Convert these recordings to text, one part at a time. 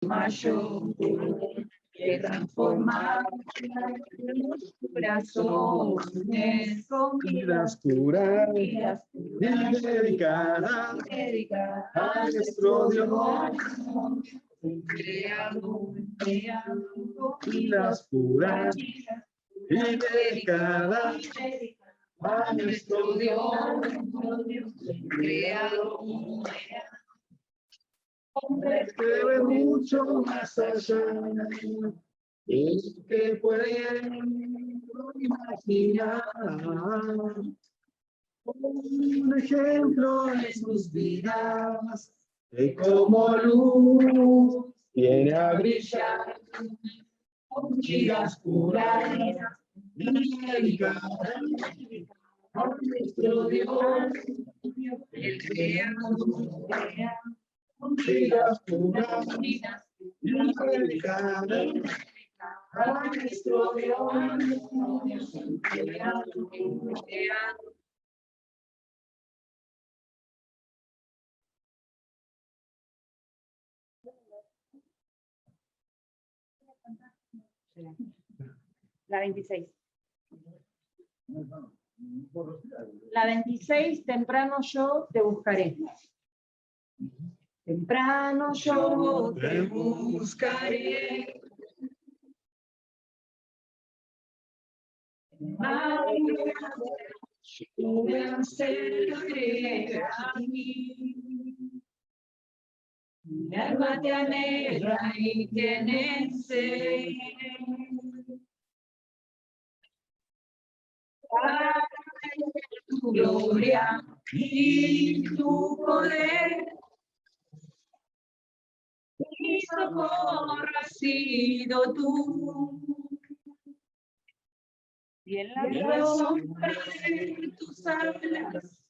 mayor que transformar los corazones con vidas puras y dedicadas a nuestro Dios. Creador, Vidas puras y dedicadas a nuestro Dios. Creador, Hombre que ve mucho más allá de lo que pueden imaginar. Un ejemplo de sus vidas, de cómo luz viene a brillar. Vidas puras y dedicadas a nuestro Dios. el creador, Vidas puras y dedicadas a nuestro Dios. La 26. La 26, temprano yo te buscaré. Temprano yo te buscaré. Yo me acercaré a mí. Mi alma te anhela y tiene sed. Tu gloria y tu poder. Mi socorro has sido tú. y en La sombra de tus alas,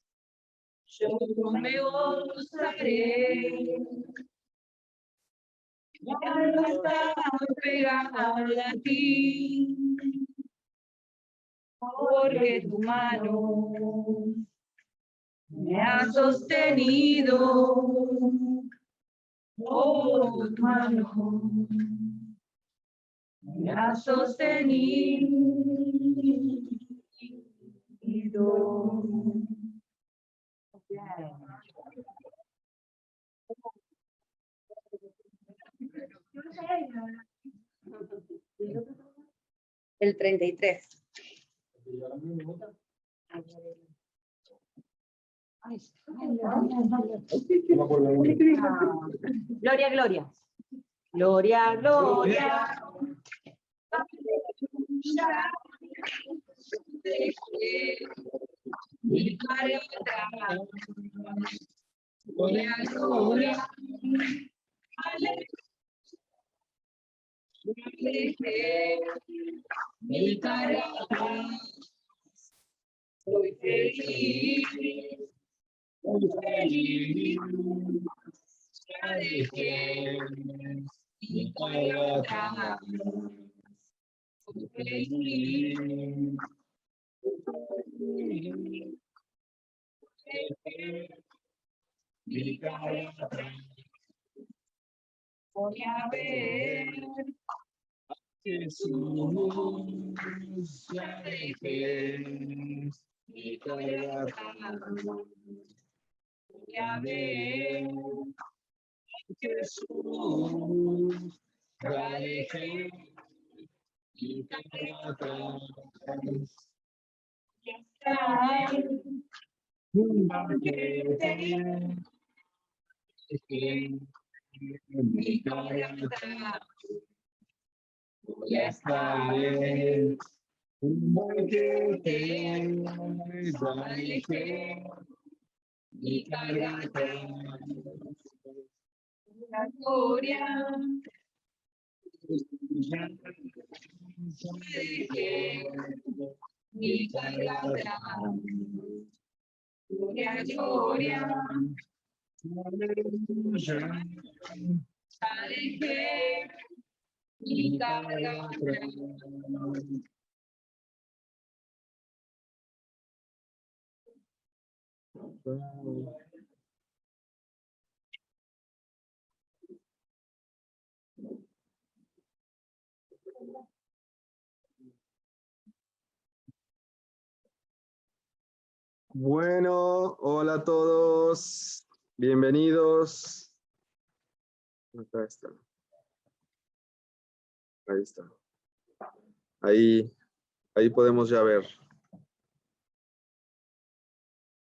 yo me gozaré. Mi alma está pegada a ti, porque tu mano me ha sostenido. Oh, tu mano me ha sostenido. el 33. Gloria, gloria. Gloria, gloria. Mi cara atrás, gloria, gloria, mi cara atrás, soy feliz, ya dejé mi cara atrás, soy feliz. Mi cara atrás, voy a ver Jesús, ya dejé mi cara atrás, voy a ver Jesús, ya dejé mi cara atrás. Ya está un banquete. Mi cara atrás, voy a estar en un banquete, ya dejé mi cara atrás. La gloria, ya dejé mi cara atrás. Gloria, gloria, Aleluya. ya dejé mi cara atrás. Bueno, hola a todos. Bienvenidos. Acá está. Ahí está. Ahí podemos ya ver.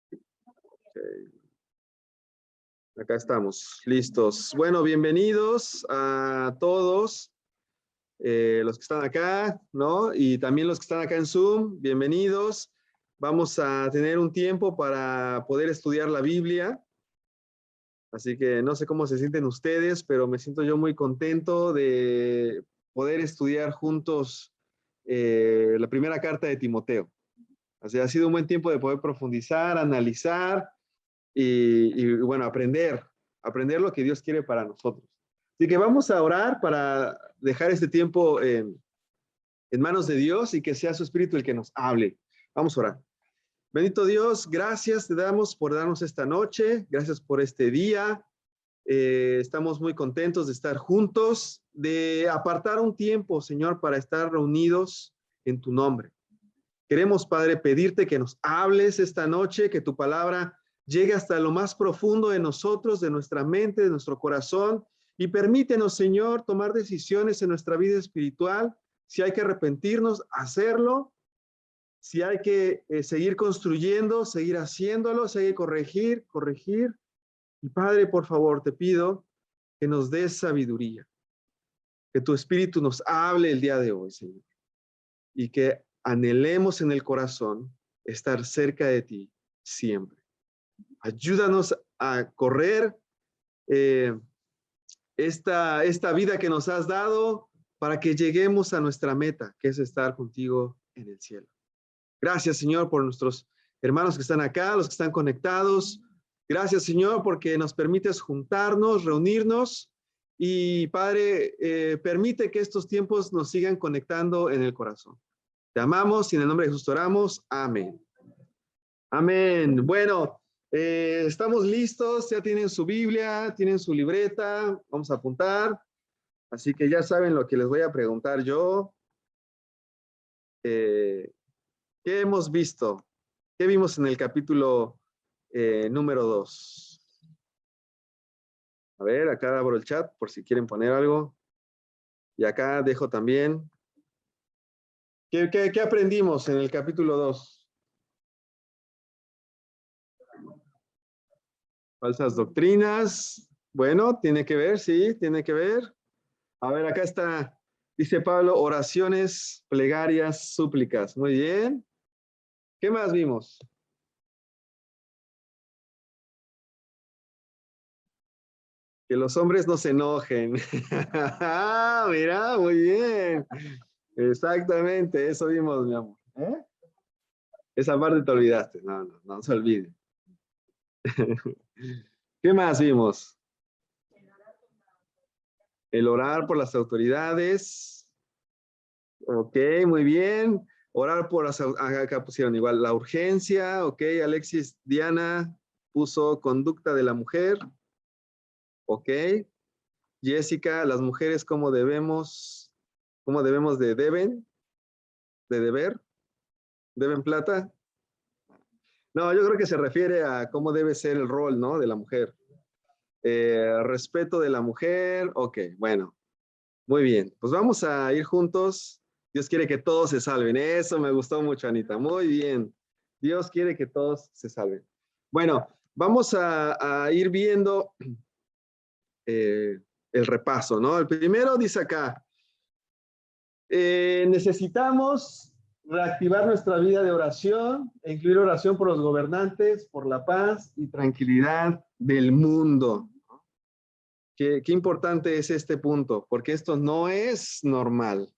Okay. Acá estamos, listos. Bueno, bienvenidos a todos los que están acá, ¿no? Y también los que están acá en Zoom, bienvenidos. Vamos a tener un tiempo para poder estudiar la Biblia. Así que no sé cómo se sienten ustedes, pero me siento yo muy contento de poder estudiar juntos la primera carta de Timoteo. Así ha sido un buen tiempo de poder profundizar, analizar y bueno, aprender lo que Dios quiere para nosotros. Así que vamos a orar para dejar este tiempo en manos de Dios y que sea su Espíritu el que nos hable. Vamos a orar. Bendito Dios, gracias te damos por darnos esta noche, gracias por este día. Estamos muy contentos de estar juntos, de apartar un tiempo, Señor, para estar reunidos en tu nombre. Queremos, Padre, pedirte que nos hables esta noche, que tu palabra llegue hasta lo más profundo de nosotros, de nuestra mente, de nuestro corazón, y permítenos, Señor, tomar decisiones en nuestra vida espiritual. Si hay que arrepentirnos, hacerlo. Si hay que seguir construyendo, seguir haciéndolo, si hay que corregir. Y Padre, por favor, te pido que nos des sabiduría, que tu Espíritu nos hable el día de hoy, Señor, y que anhelemos en el corazón estar cerca de ti siempre. Ayúdanos a correr esta vida que nos has dado para que lleguemos a nuestra meta, que es estar contigo en el cielo. Gracias, Señor, por nuestros hermanos que están acá, los que están conectados. Gracias, Señor, porque nos permites juntarnos, reunirnos y, Padre, permite que estos tiempos nos sigan conectando en el corazón. Te amamos y en el nombre de Jesús oramos. Amén. Amén. Bueno, estamos listos, ya tienen su Biblia, tienen su libreta, vamos a apuntar. Así que ya saben lo que les voy a preguntar yo. ¿Qué hemos visto? ¿Qué vimos en el capítulo número 2? A ver, acá abro el chat por si quieren poner algo. Y acá dejo también. ¿Qué aprendimos en el capítulo 2? Falsas doctrinas. Bueno, tiene que ver, sí, tiene que ver. A ver, acá está, dice Pablo, oraciones, plegarias, súplicas. Muy bien. ¿Qué más vimos? Que los hombres no se enojen. Mira, muy bien. Exactamente, eso vimos, mi amor. ¿Eh? Esa parte te olvidaste. No se olvide. ¿Qué más vimos? El orar por las autoridades. Ok, muy bien. Orar por las, acá pusieron igual la urgencia. Ok, Alexis Diana puso conducta de la mujer. Ok. Jessica, las mujeres, ¿cómo debemos de deber? ¿Deben plata? No, yo creo que se refiere a cómo debe ser el rol, ¿no? De la mujer. Respeto de la mujer. Ok, bueno. Muy bien. Pues vamos a ir juntos. Dios quiere que todos se salven. Eso me gustó mucho, Anita. Muy bien. Dios quiere que todos se salven. Bueno, vamos a ir viendo el repaso, ¿no? El primero dice acá, necesitamos reactivar nuestra vida de oración e incluir oración por los gobernantes, por la paz y tranquilidad del mundo. Qué importante es este punto, porque esto no es normal.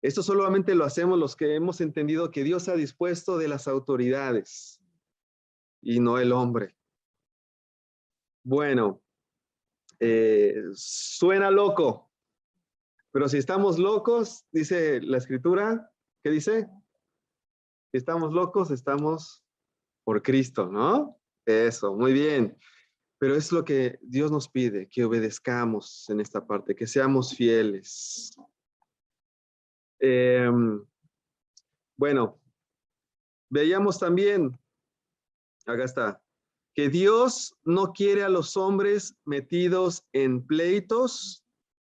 Esto solamente lo hacemos los que hemos entendido que Dios ha dispuesto de las autoridades y no el hombre. Bueno, suena loco, pero si estamos locos, dice la Escritura, ¿qué dice? Si estamos locos, estamos por Cristo, ¿no? Eso, muy bien. Pero es lo que Dios nos pide, que obedezcamos en esta parte, que seamos fieles. Bueno, veíamos también Acá está. Que Dios no quiere a los hombres metidos en pleitos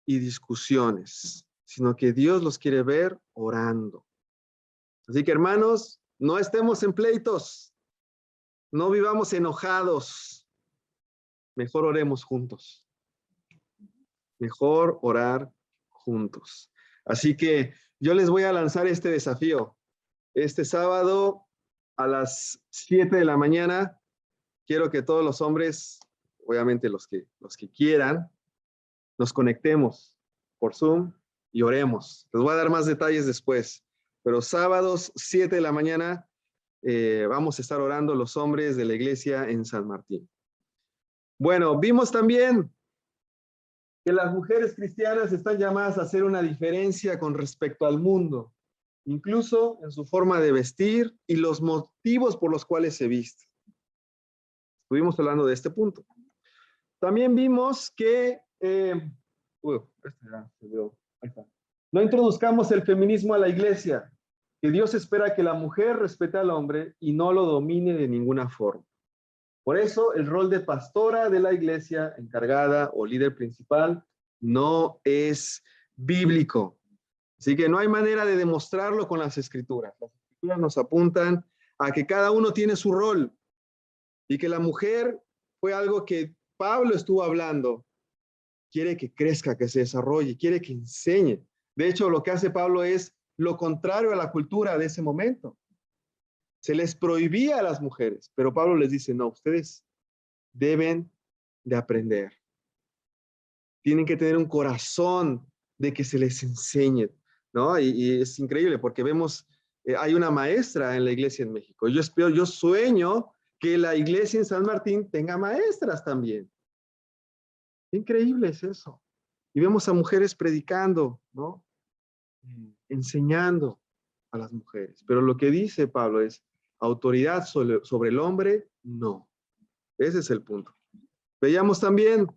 y discusiones, sino que Dios los quiere ver orando. Así que, hermanos, no estemos en pleitos, no vivamos enojados, mejor oremos juntos. Mejor orar juntos. Así que yo les voy a lanzar este desafío. Este sábado a las 7 de la mañana, quiero que todos los hombres, obviamente los que quieran, nos conectemos por Zoom y oremos. Les voy a dar más detalles después, pero sábados 7 de la mañana vamos a estar orando los hombres de la iglesia en San Martín. Bueno, vimos también que las mujeres cristianas están llamadas a hacer una diferencia con respecto al mundo, incluso en su forma de vestir y los motivos por los cuales se viste. Estuvimos hablando de este punto. También vimos que no introduzcamos el feminismo a la iglesia, que Dios espera que la mujer respete al hombre y no lo domine de ninguna forma. Por eso, el rol de pastora de la iglesia, encargada o líder principal, no es bíblico. Así que no hay manera de demostrarlo con las escrituras. Las escrituras nos apuntan a que cada uno tiene su rol y que la mujer fue algo que Pablo estuvo hablando. Quiere que crezca, que se desarrolle, quiere que enseñe. De hecho, lo que hace Pablo es lo contrario a la cultura de ese momento. Se les prohibía a las mujeres, pero Pablo les dice, no, ustedes deben de aprender. Tienen que tener un corazón de que se les enseñe, ¿no? Y es increíble porque vemos, hay una maestra en la iglesia en México. Yo sueño que la iglesia en San Martín tenga maestras también. Increíble es eso. Y vemos a mujeres predicando, ¿no? Enseñando a las mujeres. Pero lo que dice Pablo es, autoridad sobre el hombre, no. Ese es el punto. Veíamos también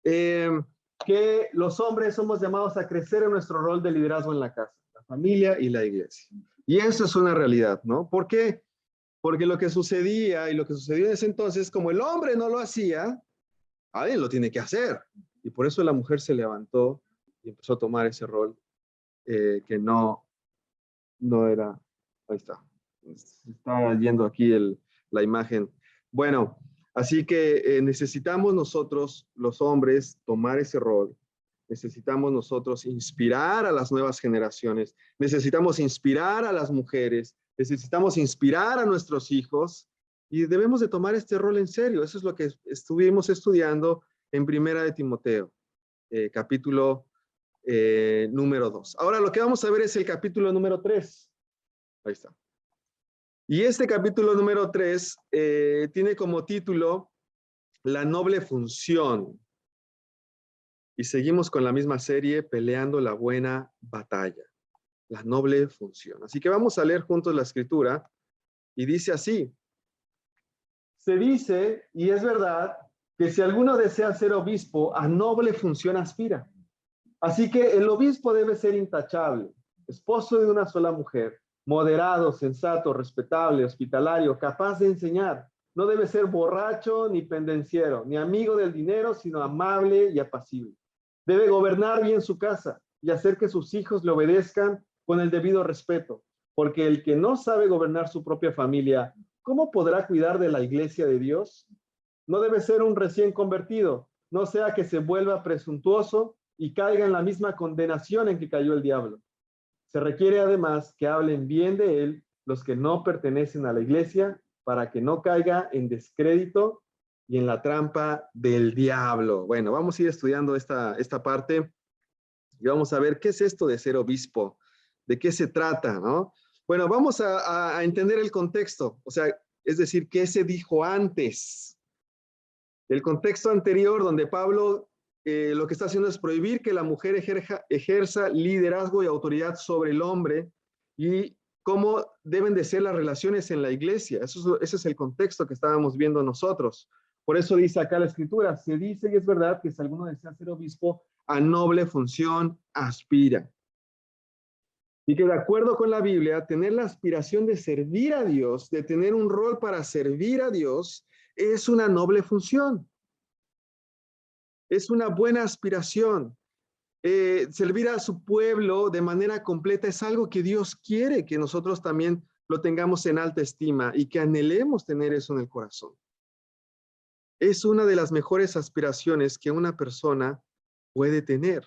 que los hombres somos llamados a crecer en nuestro rol de liderazgo en la casa, la familia y la iglesia. Y eso es una realidad, ¿no? ¿Por qué? Porque lo que sucedía y lo que sucedió en ese entonces, como el hombre no lo hacía, alguien lo tiene que hacer. Y por eso la mujer se levantó y empezó a tomar ese rol que no era. Ahí está. Se está yendo aquí la imagen. Bueno, así que necesitamos nosotros, los hombres, tomar ese rol. Necesitamos nosotros inspirar a las nuevas generaciones. Necesitamos inspirar a las mujeres. Necesitamos inspirar a nuestros hijos. Y debemos de tomar este rol en serio. Eso es lo que estuvimos estudiando en Primera de Timoteo, capítulo número 2. Ahora lo que vamos a ver es el capítulo número 3. Ahí está. Y este capítulo número 3 tiene como título La noble función. Y seguimos con la misma serie, Peleando la buena batalla. La noble función. Así que vamos a leer juntos la escritura. Y dice así. Se dice, y es verdad, que si alguno desea ser obispo, a noble función aspira. Así que el obispo debe ser intachable, esposo de una sola mujer, moderado, sensato, respetable, hospitalario, capaz de enseñar. No debe ser borracho ni pendenciero, ni amigo del dinero, sino amable y apacible. Debe gobernar bien su casa y hacer que sus hijos le obedezcan con el debido respeto, porque el que no sabe gobernar su propia familia, ¿cómo podrá cuidar de la iglesia de Dios? No debe ser un recién convertido, no sea que se vuelva presuntuoso y caiga en la misma condenación en que cayó el diablo. Se requiere además que hablen bien de él los que no pertenecen a la iglesia para que no caiga en descrédito y en la trampa del diablo. Bueno, vamos a ir estudiando esta parte y vamos a ver qué es esto de ser obispo, de qué se trata, ¿no? Bueno, vamos a entender el contexto, o sea, es decir, qué se dijo antes. El contexto anterior donde Pablo lo que está haciendo es prohibir que la mujer ejerza liderazgo y autoridad sobre el hombre y cómo deben de ser las relaciones en la iglesia. Ese es el contexto que estábamos viendo nosotros. Por eso dice acá la escritura, se dice y es verdad que si alguno desea ser obispo, a noble función aspira. Y que de acuerdo con la Biblia, tener la aspiración de servir a Dios, de tener un rol para servir a Dios, es una noble función. Es una buena aspiración. Servir a su pueblo de manera completa es algo que Dios quiere que nosotros también lo tengamos en alta estima y que anhelemos tener eso en el corazón. Es una de las mejores aspiraciones que una persona puede tener.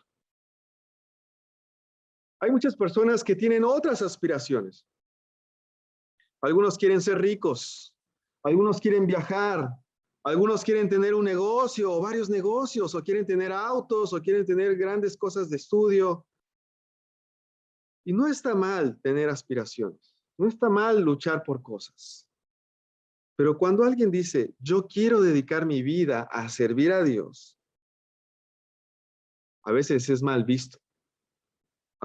Hay muchas personas que tienen otras aspiraciones. Algunos quieren ser ricos, algunos quieren viajar, algunos quieren tener un negocio o varios negocios, o quieren tener autos, o quieren tener grandes cosas de estudio. Y no está mal tener aspiraciones, no está mal luchar por cosas. Pero cuando alguien dice, yo quiero dedicar mi vida a servir a Dios, a veces es mal visto.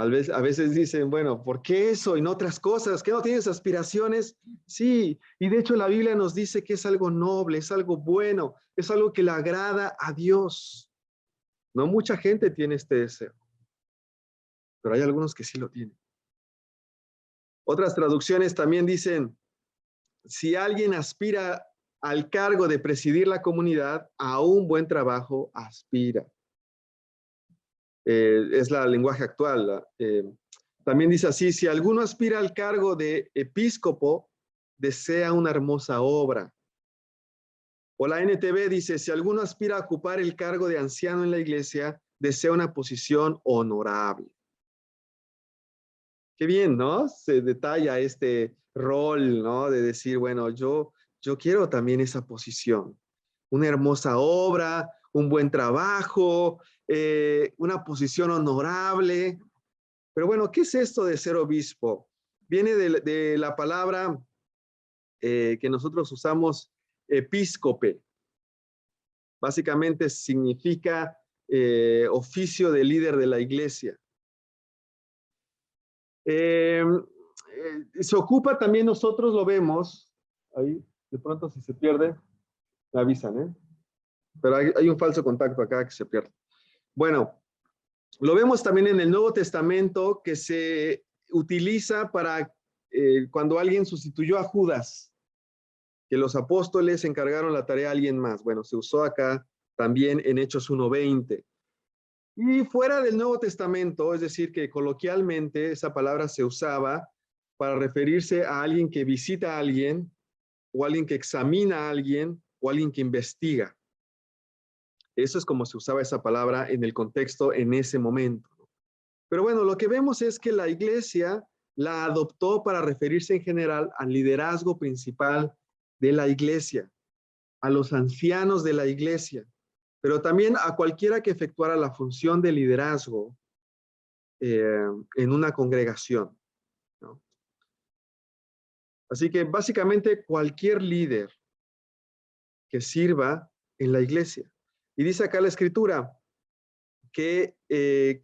A veces dicen, bueno, ¿por qué eso y no otras cosas? ¿Qué no tienes aspiraciones? Sí, y de hecho la Biblia nos dice que es algo noble, es algo bueno, es algo que le agrada a Dios. No mucha gente tiene este deseo, pero hay algunos que sí lo tienen. Otras traducciones también dicen, si alguien aspira al cargo de presidir la comunidad, a un buen trabajo aspira. Es la lenguaje actual. También dice así, si alguno aspira al cargo de episcopo, desea una hermosa obra. O la NTV dice, si alguno aspira a ocupar el cargo de anciano en la iglesia, desea una posición honorable. Qué bien, ¿no? Se detalla este rol, ¿no? De decir, bueno, yo quiero también esa posición. Una hermosa obra, un buen trabajo, una posición honorable. Pero bueno, ¿qué es esto de ser obispo? Viene de la palabra que nosotros usamos, episcope. Básicamente significa oficio de líder de la iglesia. Se ocupa también, nosotros lo vemos, ahí de pronto si se pierde, me avisan, ¿eh? Pero hay un falso contacto acá que se pierde. Bueno, lo vemos también en el Nuevo Testamento que se utiliza para cuando alguien sustituyó a Judas, que los apóstoles encargaron la tarea a alguien más. Bueno, se usó acá también en Hechos 1:20. Y fuera del Nuevo Testamento, es decir, que coloquialmente esa palabra se usaba para referirse a alguien que visita a alguien, o alguien que examina a alguien, o alguien que investiga. Eso es como se usaba esa palabra en el contexto en ese momento. Pero bueno, lo que vemos es que la iglesia la adoptó para referirse en general al liderazgo principal de la iglesia, a los ancianos de la iglesia, pero también a cualquiera que efectuara la función de liderazgo en una congregación, ¿no? Así que básicamente cualquier líder que sirva en la iglesia. Y dice acá la escritura que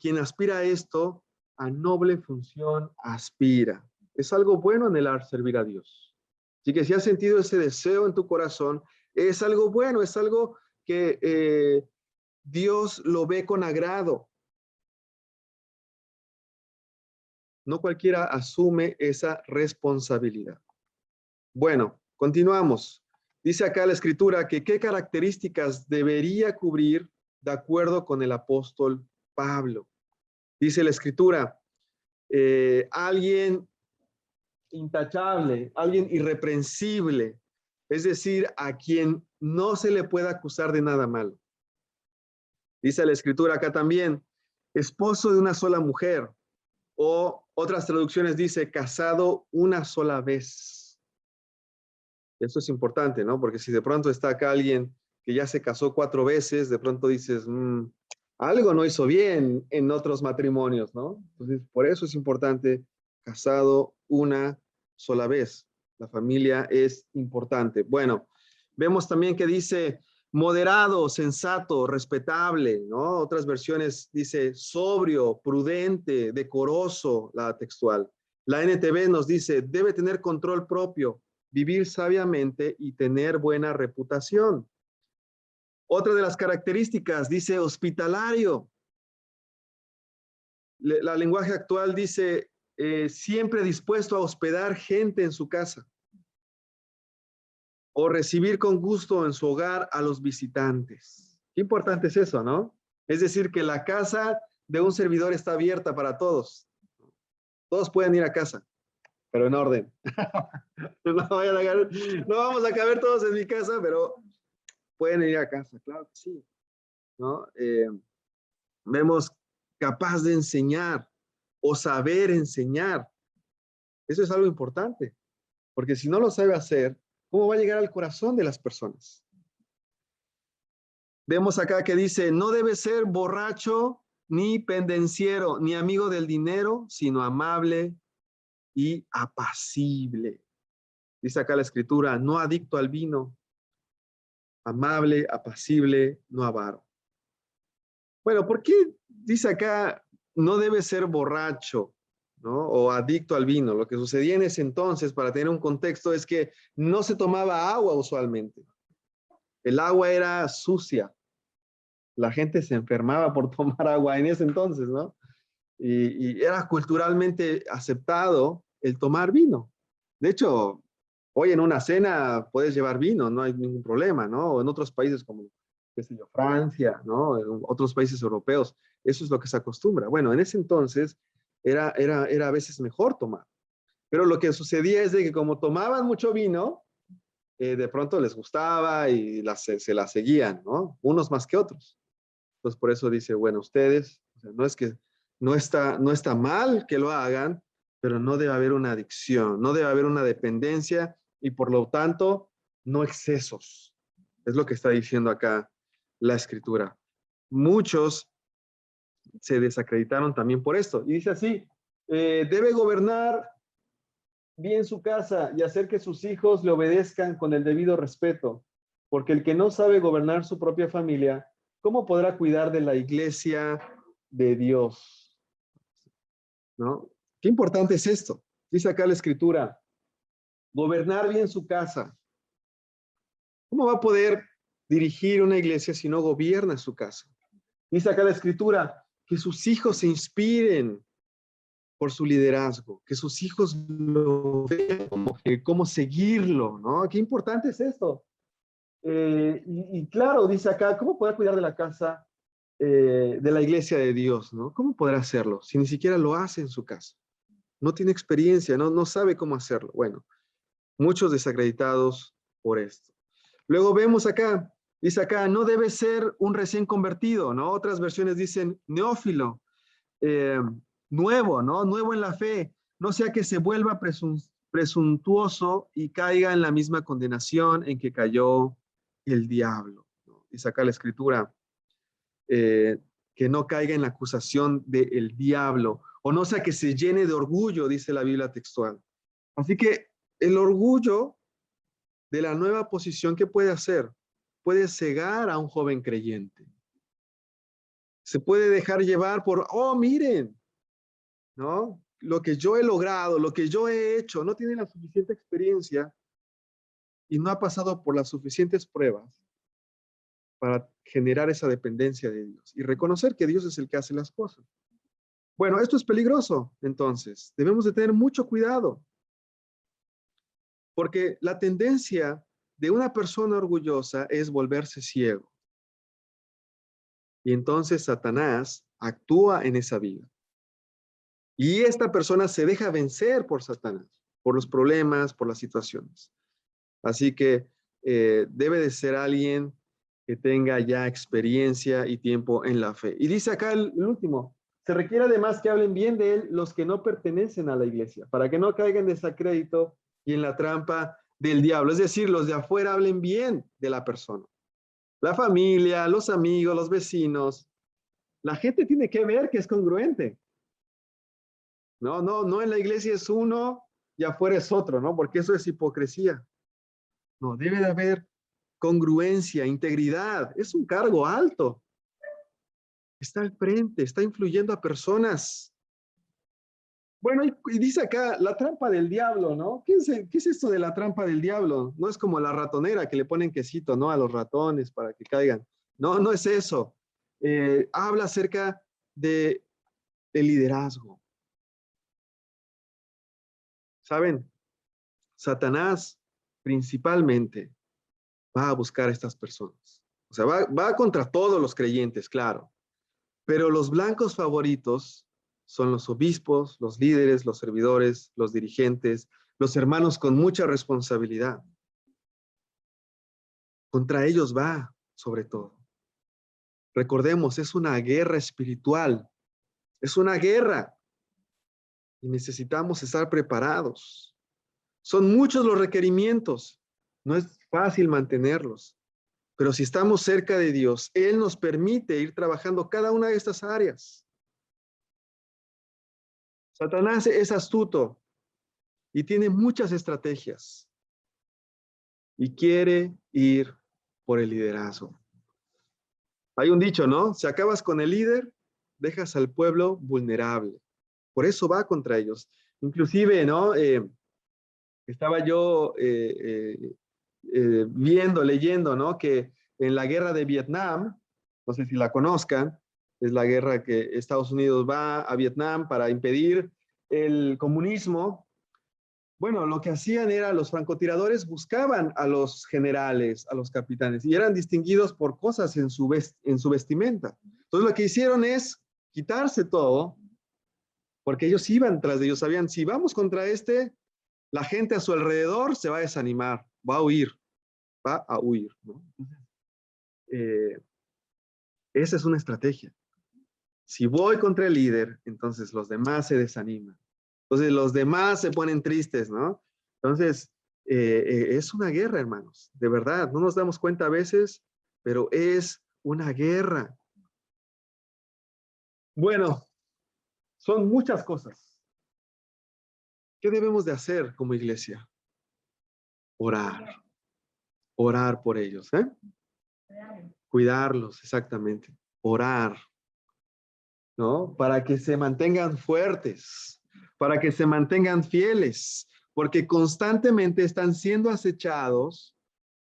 quien aspira a esto, a noble función aspira. Es algo bueno anhelar servir a Dios. Así que si has sentido ese deseo en tu corazón, es algo bueno, es algo que Dios lo ve con agrado. No cualquiera asume esa responsabilidad. Bueno, continuamos. Dice acá la escritura que qué características debería cubrir de acuerdo con el apóstol Pablo. Dice la escritura, alguien intachable, alguien irreprensible, es decir, a quien no se le pueda acusar de nada malo. Dice la escritura acá también, esposo de una sola mujer, o otras traducciones dice, casado una sola vez. Eso es importante, ¿no? Porque si de pronto está acá alguien que ya se casó 4 veces, de pronto dices, algo no hizo bien en otros matrimonios, ¿no? Entonces, por eso es importante casado una sola vez. La familia es importante. Bueno, vemos también que dice moderado, sensato, respetable, ¿no? Otras versiones dice sobrio, prudente, decoroso, la textual. La NTV nos dice, debe tener control propio, vivir sabiamente y tener buena reputación. Otra de las características dice hospitalario. La lenguaje actual dice siempre dispuesto a hospedar gente en su casa o recibir con gusto en su hogar a los visitantes. Qué importante es eso, ¿no? Es decir, que la casa de un servidor está abierta para todos. Todos pueden ir a casa, pero en orden. No vamos a caber todos en mi casa, pero pueden ir a casa, claro que sí, ¿no? Vemos capaz de enseñar o saber enseñar. Eso es algo importante, porque si no lo sabe hacer, ¿cómo va a llegar al corazón de las personas? Vemos acá que dice, no debe ser borracho, ni pendenciero, ni amigo del dinero, sino amable y apacible. Dice acá la escritura, no adicto al vino, amable, apacible, no avaro. Bueno, ¿por qué dice acá no debe ser borracho, ¿no? O adicto al vino? Lo que sucedía en ese entonces, para tener un contexto, es que no se tomaba agua usualmente. El agua era sucia. La gente se enfermaba por tomar agua en ese entonces, ¿no? Y era culturalmente aceptado el tomar vino. De hecho, hoy en una cena puedes llevar vino, no hay ningún problema, ¿no? O en otros países como, qué sé yo, Francia, ¿no? En otros países europeos, eso es lo que se acostumbra. Bueno, en ese entonces era a veces mejor tomar. Pero lo que sucedía es de que como tomaban mucho vino, de pronto les gustaba y se la seguían, ¿no? Unos más que otros. Entonces, por eso dice, bueno, ustedes, o sea, no es que no está mal que lo hagan, pero no debe haber una adicción, no debe haber una dependencia y por lo tanto, no excesos. Es lo que está diciendo acá la escritura. Muchos se desacreditaron también por esto. Y dice así, debe gobernar bien su casa y hacer que sus hijos le obedezcan con el debido respeto, porque el que no sabe gobernar su propia familia, ¿cómo podrá cuidar de la iglesia de Dios? ¿No? Qué importante es esto. Dice acá la escritura, gobernar bien su casa. ¿Cómo va a poder dirigir una iglesia si no gobierna su casa? Dice acá la escritura, que sus hijos se inspiren por su liderazgo, que sus hijos lo vean como cómo seguirlo, ¿no? Qué importante es esto. Y claro, dice acá, ¿cómo podrá cuidar de la casa de la iglesia de Dios, ¿no? ¿Cómo podrá hacerlo si ni siquiera lo hace en su casa? No tiene experiencia, no sabe cómo hacerlo. Bueno, muchos desacreditados por esto. Luego vemos acá, dice acá, no debe ser un recién convertido, ¿no? Otras versiones dicen neófilo, nuevo, ¿no? Nuevo en la fe, no sea que se vuelva presuntuoso y caiga en la misma condenación en que cayó el diablo, ¿no? Dice acá la escritura, que no caiga en la acusación del diablo, o no sea que se llene de orgullo, dice la Biblia textual. Así que el orgullo de la nueva posición, ¿qué puede hacer? Puede cegar a un joven creyente. Se puede dejar llevar por, oh, miren, ¿no? Lo que yo he logrado, lo que yo he hecho, no tiene la suficiente experiencia y no ha pasado por las suficientes pruebas para generar esa dependencia de Dios y reconocer que Dios es el que hace las cosas. Bueno, esto es peligroso, entonces. Debemos de tener mucho cuidado. Porque la tendencia de una persona orgullosa es volverse ciego. Y entonces Satanás actúa en esa vida. Y esta persona se deja vencer por Satanás, por los problemas, por las situaciones. Así que debe de ser alguien que tenga ya experiencia y tiempo en la fe. Y dice acá el último, se requiere además que hablen bien de él los que no pertenecen a la iglesia, para que no caigan en desacrédito y en la trampa del diablo. Es decir, los de afuera hablen bien de la persona. La familia, los amigos, los vecinos. La gente tiene que ver que es congruente. No en la iglesia es uno y afuera es otro, ¿no? Porque eso es hipocresía. No, debe de haber congruencia, integridad. Es un cargo alto. Está al frente, está influyendo a personas. Bueno, y dice acá, la trampa del diablo, ¿no? ¿Qué es esto de la trampa del diablo? No es como la ratonera que le ponen quesito, ¿no? A los ratones para que caigan. No es eso. Habla acerca de liderazgo. ¿Saben? Satanás principalmente va a buscar a estas personas. O sea, va contra todos los creyentes, claro. Pero los blancos favoritos son los obispos, los líderes, los servidores, los dirigentes, los hermanos con mucha responsabilidad. Contra ellos va, sobre todo. Recordemos, es una guerra espiritual. Es una guerra. Y necesitamos estar preparados. Son muchos los requerimientos. No es fácil mantenerlos. Pero si estamos cerca de Dios, Él nos permite ir trabajando cada una de estas áreas. Satanás es astuto y tiene muchas estrategias. Y quiere ir por el liderazgo. Hay un dicho, ¿no? Si acabas con el líder, dejas al pueblo vulnerable. Por eso va contra ellos. Inclusive, ¿no? Estaba yo leyendo, ¿no? Que en la guerra de Vietnam, no sé si la conozcan, es la guerra que Estados Unidos va a Vietnam para impedir el comunismo. Bueno, lo que hacían era los francotiradores buscaban a los generales, a los capitanes, y eran distinguidos por cosas en su vestimenta. Entonces lo que hicieron es quitarse todo, porque ellos iban tras de ellos, sabían, si vamos contra la gente a su alrededor se va a desanimar, va a huir, ¿no? Esa es una estrategia. Si voy contra el líder, entonces los demás se desaniman. Entonces los demás se ponen tristes, ¿no? Entonces, es una guerra, hermanos. De verdad, no nos damos cuenta a veces, pero es una guerra. Bueno, son muchas cosas. ¿Qué debemos de hacer como iglesia? Orar. Orar por ellos, ¿eh? Cuidarlos, exactamente. Orar, ¿no? Para que se mantengan fuertes, para que se mantengan fieles, porque constantemente están siendo acechados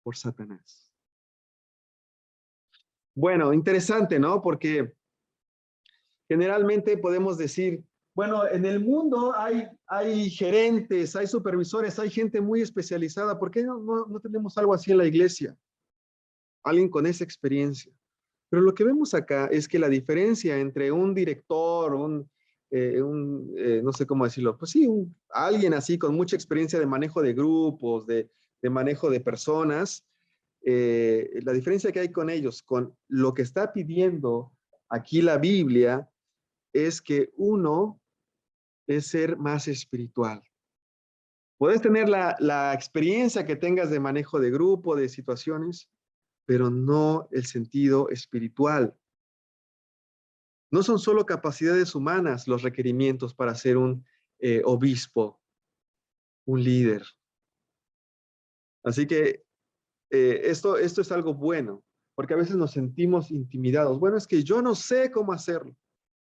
por Satanás. Bueno, interesante, ¿no? Porque generalmente podemos decir, bueno, en el mundo hay gerentes, hay supervisores, hay gente muy especializada. ¿Por qué no tenemos algo así en la iglesia? Alguien con esa experiencia. Pero lo que vemos acá es que la diferencia entre un director, no sé cómo decirlo, pues sí, alguien así con mucha experiencia de manejo de grupos, de manejo de personas, la diferencia que hay con ellos, con lo que está pidiendo aquí la Biblia, es que uno es ser más espiritual. Puedes tener la experiencia que tengas de manejo de grupo, de situaciones, pero no el sentido espiritual. No son solo capacidades humanas los requerimientos para ser un obispo, un líder. Así que esto es algo bueno, porque a veces nos sentimos intimidados. Bueno, es que yo no sé cómo hacerlo.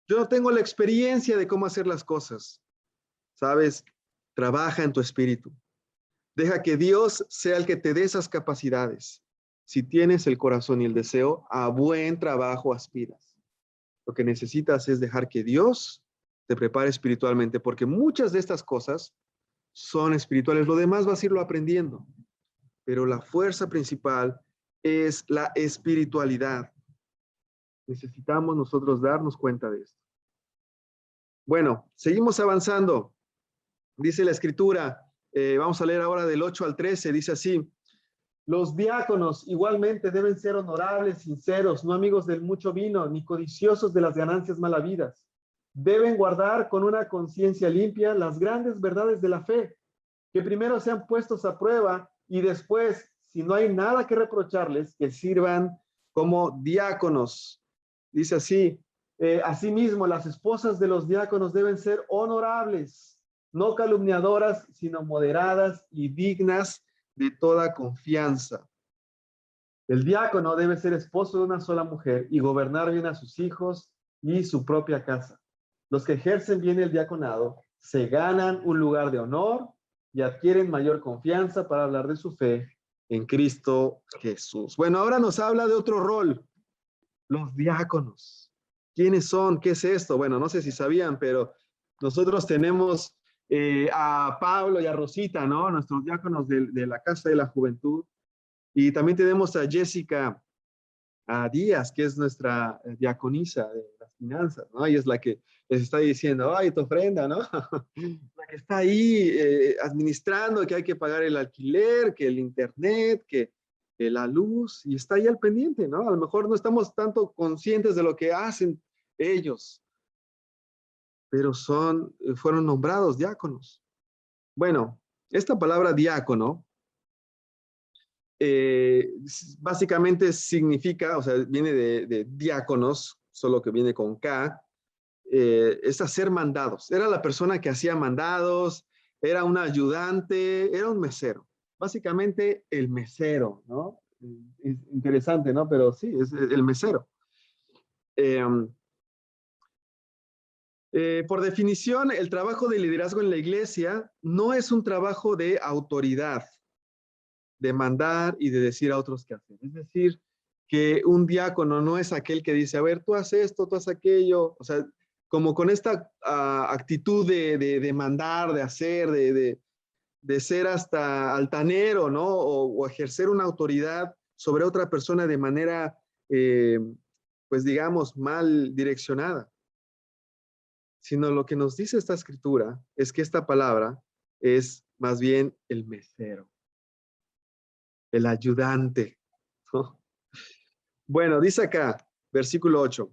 Yo no tengo la experiencia de cómo hacer las cosas. ¿Sabes? Trabaja en tu espíritu. Deja que Dios sea el que te dé esas capacidades. Si tienes el corazón y el deseo, a buen trabajo aspiras. Lo que necesitas es dejar que Dios te prepare espiritualmente, porque muchas de estas cosas son espirituales. Lo demás vas a irlo aprendiendo. Pero la fuerza principal es la espiritualidad. Necesitamos nosotros darnos cuenta de esto. Bueno, seguimos avanzando. Dice la escritura, vamos a leer ahora del 8 al 13, dice así: los diáconos igualmente deben ser honorables, sinceros, no amigos del mucho vino, ni codiciosos de las ganancias malavidas. Deben guardar con una conciencia limpia las grandes verdades de la fe, que primero sean puestos a prueba y después, si no hay nada que reprocharles, que sirvan como diáconos. Dice así, asimismo, las esposas de los diáconos deben ser honorables, no calumniadoras, sino moderadas y dignas de toda confianza. El diácono debe ser esposo de una sola mujer y gobernar bien a sus hijos y su propia casa. Los que ejercen bien el diaconado se ganan un lugar de honor y adquieren mayor confianza para hablar de su fe en Cristo Jesús. Bueno, ahora nos habla de otro rol, los diáconos. ¿Quiénes son? ¿Qué es esto? Bueno, no sé si sabían, pero nosotros tenemos a Pablo y a Rosita, ¿no? Nuestros diáconos de la Casa de la Juventud. Y también tenemos a Jessica Díaz, que es nuestra diaconisa de las finanzas, ¿no? Y es la que les está diciendo, ay, tu ofrenda, ¿no? La que está ahí administrando que hay que pagar el alquiler, que el internet, que la luz, y está ahí al pendiente, ¿no? A lo mejor no estamos tanto conscientes de lo que hacen ellos, pero fueron nombrados diáconos. Bueno, esta palabra diácono básicamente significa, o sea, viene de diáconos, solo que viene con K, es hacer mandados. Era la persona que hacía mandados, era un ayudante, era un mesero. Básicamente el mesero, ¿no? Es interesante, ¿no? Pero sí, es el mesero. Por definición, el trabajo de liderazgo en la iglesia no es un trabajo de autoridad, de mandar y de decir a otros qué hacer. Es decir, que un diácono no es aquel que dice, a ver, tú haces esto, tú haces aquello. O sea, como con esta actitud de mandar, de hacer, de ser hasta altanero, ¿no? O ejercer una autoridad sobre otra persona de manera, pues digamos, mal direccionada. Sino lo que nos dice esta escritura es que esta palabra es más bien el mesero, el ayudante, ¿no? Bueno, dice acá, versículo 8,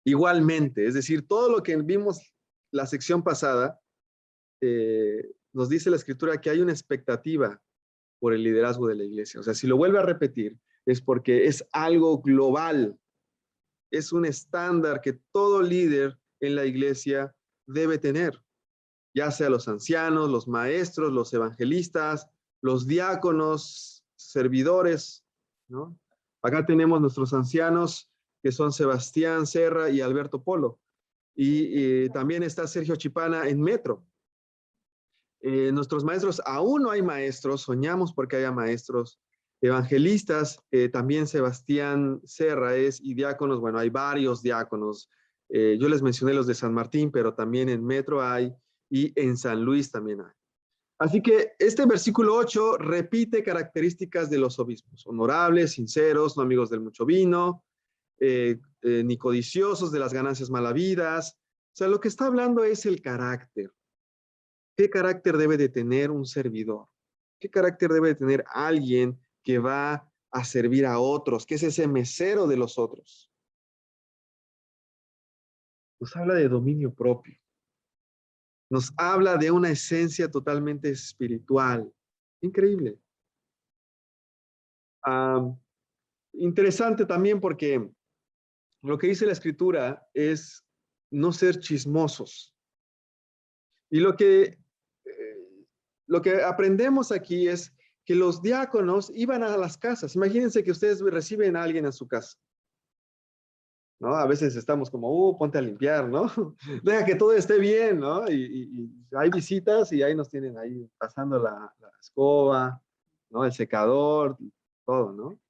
igualmente, es decir, todo lo que vimos la sección pasada, nos dice la escritura que hay una expectativa por el liderazgo de la iglesia. O sea, si lo vuelve a repetir, es porque es algo global, es un estándar que todo líder en la iglesia debe tener, ya sea los ancianos, los maestros, los evangelistas, los diáconos, servidores, ¿no? Acá tenemos nuestros ancianos, que son Sebastián Serra y Alberto Polo. Y también está Sergio Chipana en Metro. Nuestros maestros, aún no hay maestros, soñamos porque haya maestros. Evangelistas, también Sebastián Serra es, y diáconos, bueno, hay varios diáconos. Yo les mencioné los de San Martín, pero también en Metro hay, y en San Luis también hay. Así que este versículo 8 repite características de los obispos: honorables, sinceros, no amigos del mucho vino, ni codiciosos de las ganancias malavidas. O sea, lo que está hablando es el carácter. ¿Qué carácter debe de tener un servidor? ¿Qué carácter debe de tener alguien que va a servir a otros? ¿Qué es ese mesero de los otros? Nos habla de dominio propio. Nos habla de una esencia totalmente espiritual. Increíble. Interesante también porque lo que dice la escritura es no ser chismosos. Y lo que aprendemos aquí es que los diáconos iban a las casas. Imagínense que ustedes reciben a alguien a su casa, ¿no? A veces estamos como, ponte a limpiar, ¿no? Deja que todo esté bien, ¿no? Y hay visitas y ahí nos tienen ahí pasando la escoba, ¿no? El secador, todo, ¿no?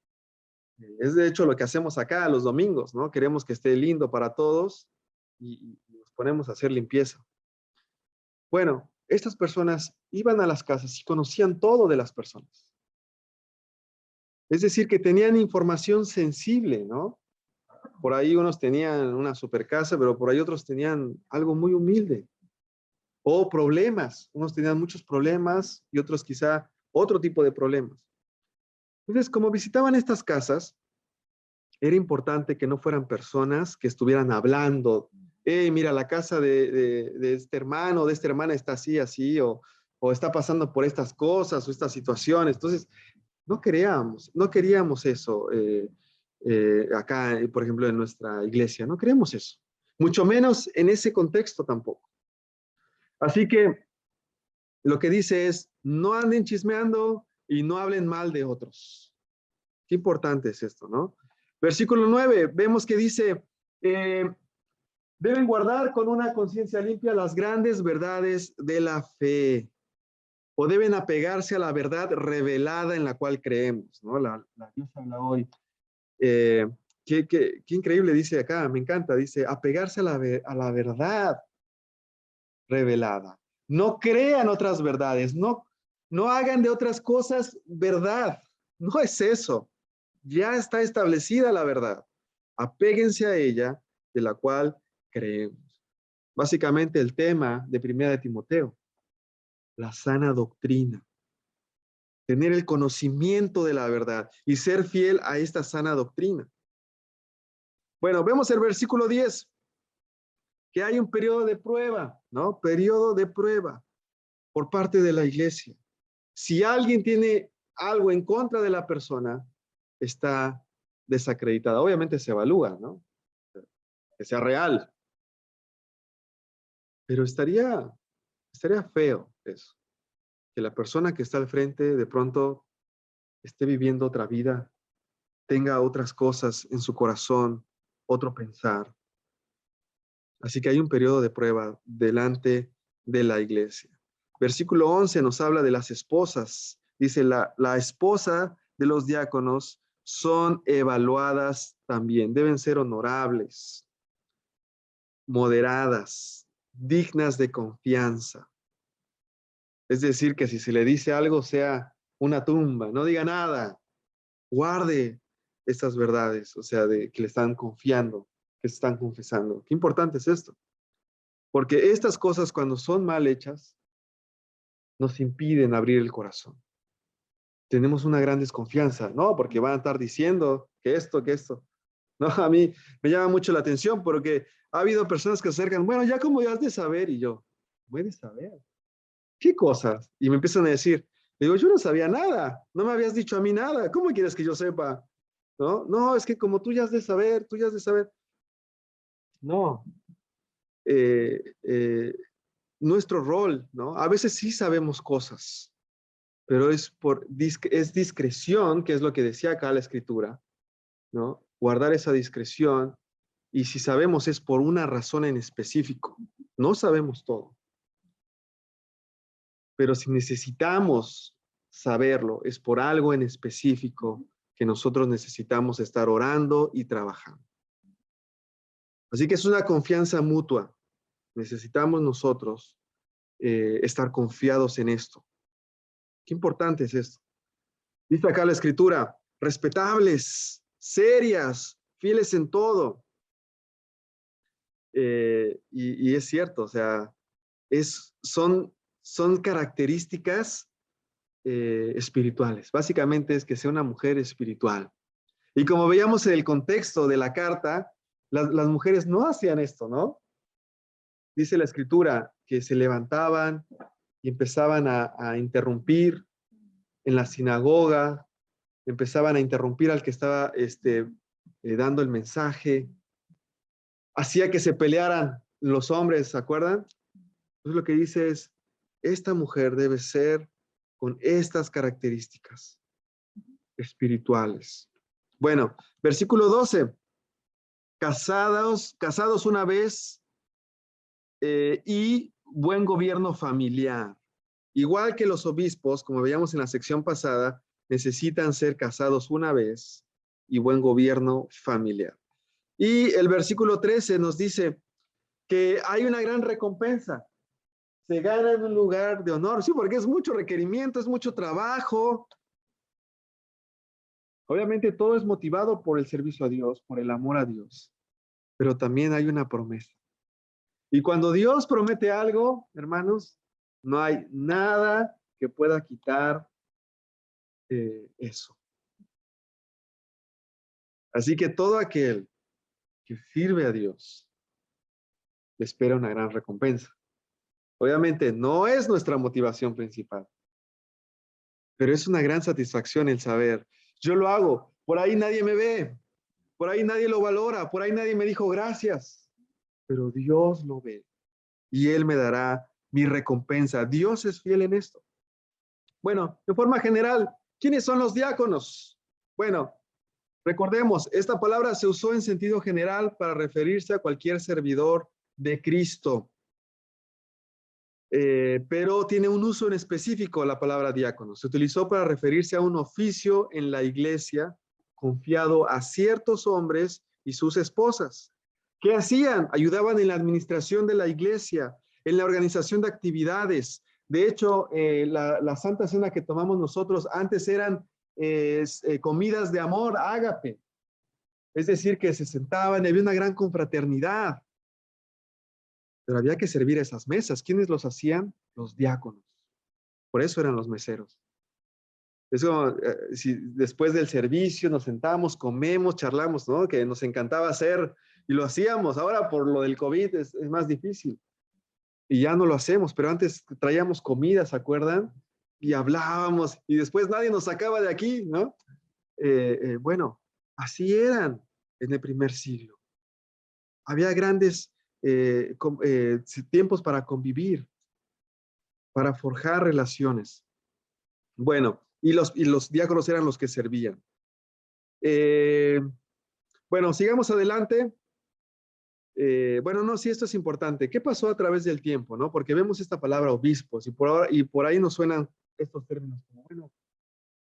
Es de hecho lo que hacemos acá los domingos, ¿no? Queremos que esté lindo para todos y nos ponemos a hacer limpieza. Bueno, estas personas iban a las casas y conocían todo de las personas. Es decir, que tenían información sensible, ¿no? Por ahí unos tenían una super casa, pero por ahí otros tenían algo muy humilde. O problemas. Unos tenían muchos problemas y otros quizá otro tipo de problemas. Entonces, como visitaban estas casas, era importante que no fueran personas que estuvieran hablando. Hey, mira, la casa de este hermano, de esta hermana está así, así, o está pasando por estas cosas o estas situaciones. Entonces, no queríamos eso acá, por ejemplo, en nuestra iglesia. No queríamos eso. Mucho menos en ese contexto tampoco. Así que lo que dice es, no anden chismeando y no hablen mal de otros. Qué importante es esto, ¿no? Versículo 9, vemos que dice, deben guardar con una conciencia limpia las grandes verdades de la fe, o deben apegarse a la verdad revelada en la cual creemos, ¿no? La Dios habla hoy. Qué increíble dice acá, me encanta, dice, apegarse a la verdad revelada. No crean otras verdades, no hagan de otras cosas verdad. No es eso. Ya está establecida la verdad. Apéguense a ella, de la cual creemos. Básicamente el tema de 1 de Timoteo, la sana doctrina. Tener el conocimiento de la verdad y ser fiel a esta sana doctrina. Bueno, vemos el versículo 10, que hay un periodo de prueba, ¿no? Periodo de prueba por parte de la iglesia. Si alguien tiene algo en contra de la persona, está desacreditada. Obviamente se evalúa, ¿no? Que sea real. Pero estaría feo eso, que la persona que está al frente de pronto esté viviendo otra vida, tenga otras cosas en su corazón, otro pensar. Así que hay un periodo de prueba delante de la iglesia. Versículo 11 nos habla de las esposas. Dice, la esposa de los diáconos son evaluadas también. Deben ser honorables, moderadas, dignas de confianza. Es decir, que si se le dice algo, sea una tumba, no diga nada. Guarde estas verdades, o sea, de que le están confiando, que se están confesando. Qué importante es esto. Porque estas cosas, cuando son mal hechas, nos impiden abrir el corazón. Tenemos una gran desconfianza, ¿no? Porque van a estar diciendo que esto, que esto. No, a mí me llama mucho la atención porque ha habido personas que se acercan, bueno, ya como ya has de saber, y yo, ¿voy de saber? ¿Qué cosas? Y me empiezan a decir, digo, yo no sabía nada, no me habías dicho a mí nada, ¿cómo quieres que yo sepa? ¿No? No, es que como tú ya has de saber, tú ya has de saber. No. Eh, eh, Nuestro rol, ¿no? A veces sí sabemos cosas, pero es discreción, que es lo que decía acá la escritura, ¿no? Guardar esa discreción, y si sabemos es por una razón en específico. No sabemos todo. Pero si necesitamos saberlo, es por algo en específico que nosotros necesitamos estar orando y trabajando. Así que es una confianza mutua. Necesitamos nosotros estar confiados en esto. Qué importante es esto. Dice acá la escritura, respetables, serias, fieles en todo. Y es cierto, o sea, son características espirituales. Básicamente es que sea una mujer espiritual. Y como veíamos en el contexto de la carta, las mujeres no hacían esto, ¿no? Dice la escritura que se levantaban y empezaban a interrumpir en la sinagoga, empezaban a interrumpir al que estaba dando el mensaje, hacía que se pelearan los hombres, ¿se acuerdan? Entonces lo que dice es, esta mujer debe ser con estas características espirituales. Bueno, versículo 12. Casados una vez y buen gobierno familiar. Igual que los obispos, como veíamos en la sección pasada, necesitan ser casados una vez y buen gobierno familiar. Y el versículo 13 nos dice que hay una gran recompensa. Se gana en un lugar de honor. Sí, porque es mucho requerimiento, es mucho trabajo. Obviamente todo es motivado por el servicio a Dios, por el amor a Dios. Pero también hay una promesa. Y cuando Dios promete algo, hermanos, no hay nada que pueda quitar eso. Así que todo aquel que sirve a Dios le espera una gran recompensa. Obviamente no es nuestra motivación principal, pero es una gran satisfacción el saber, yo lo hago, por ahí nadie me ve, por ahí nadie lo valora, por ahí nadie me dijo gracias, pero Dios lo ve y Él me dará mi recompensa. Dios es fiel en esto. Bueno, de forma general, ¿quiénes son los diáconos? Bueno, recordemos, esta palabra se usó en sentido general para referirse a cualquier servidor de Cristo. Pero tiene un uso en específico la palabra diácono. Se utilizó para referirse a un oficio en la iglesia confiado a ciertos hombres y sus esposas. ¿Qué hacían? Ayudaban en la administración de la iglesia, en la organización de actividades. De hecho, la Santa Cena que tomamos nosotros antes eran comidas de amor, ágape. Es decir, que se sentaban, había una gran confraternidad. Pero había que servir esas mesas. ¿Quiénes los hacían? Los diáconos. Por eso eran los meseros. Es como, si después del servicio nos sentamos, comemos, charlamos, ¿no? Que nos encantaba hacer y lo hacíamos. Ahora por lo del COVID es más difícil. Y ya no lo hacemos, pero antes traíamos comida, ¿se acuerdan? Y hablábamos y después nadie nos sacaba de aquí, ¿no? Bueno, así eran en el primer siglo. Había grandes tiempos para convivir, para forjar relaciones. Bueno, y los diáconos eran los que servían. Bueno, sigamos adelante. Bueno, no, sí, esto es importante. ¿Qué pasó a través del tiempo, no? Porque vemos esta palabra obispos y por ahí nos suenan estos términos como, bueno,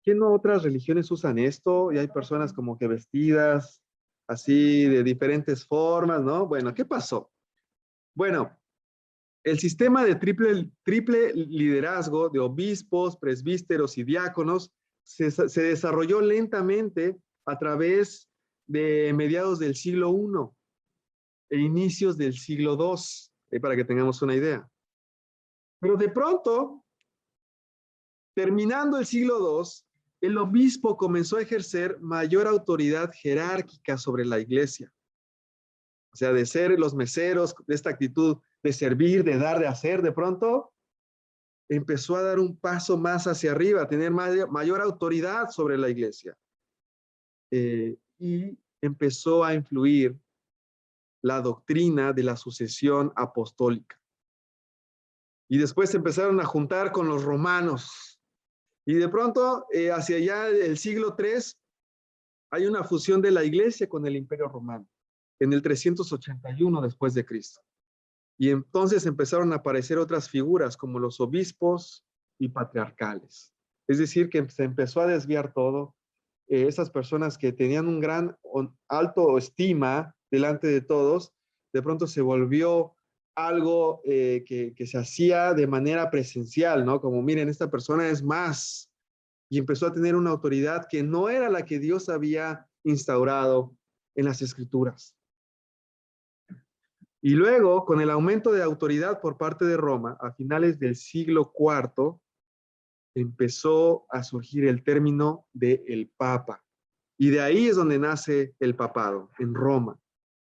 ¿qué no otras religiones usan esto? Y hay personas como que vestidas así de diferentes formas, ¿no? Bueno, ¿qué pasó? Bueno, el sistema de triple liderazgo de obispos, presbíteros y diáconos se desarrolló lentamente a través de mediados del siglo I e inicios del siglo II, para que tengamos una idea. Pero de pronto, terminando el siglo II, el obispo comenzó a ejercer mayor autoridad jerárquica sobre la iglesia. O sea, de ser los meseros, de esta actitud de servir, de dar, de hacer, de pronto empezó a dar un paso más hacia arriba, a tener mayor autoridad sobre la iglesia. Y empezó a influir la doctrina de la sucesión apostólica. Y después se empezaron a juntar con los romanos. Y de pronto, hacia allá el siglo III, hay una fusión de la iglesia con el Imperio Romano, en el 381 después de Cristo. Y entonces empezaron a aparecer otras figuras como los obispos y patriarcales. Es decir, que se empezó a desviar todo. Esas personas que tenían un gran alto estima delante de todos, de pronto se volvió algo que se hacía de manera presencial, ¿no? Como miren, esta persona es más. Y empezó a tener una autoridad que no era la que Dios había instaurado en las Escrituras. Y luego, con el aumento de autoridad por parte de Roma, a finales del siglo IV, empezó a surgir el término de el Papa. Y de ahí es donde nace el papado, en Roma.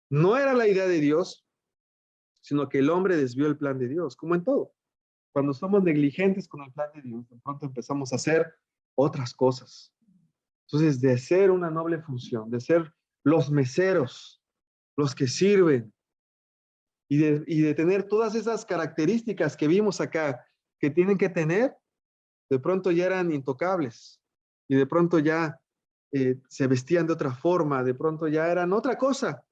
No era la idea de Dios, sino que el hombre desvió el plan de Dios, como en todo. Cuando somos negligentes con el plan de Dios, de pronto empezamos a hacer otras cosas. Entonces, de ser una noble función, de ser los meseros, los que sirven, y de tener todas esas características que vimos acá, que tienen que tener, de pronto ya eran intocables, y de pronto ya se vestían de otra forma, de pronto ya eran otra cosa.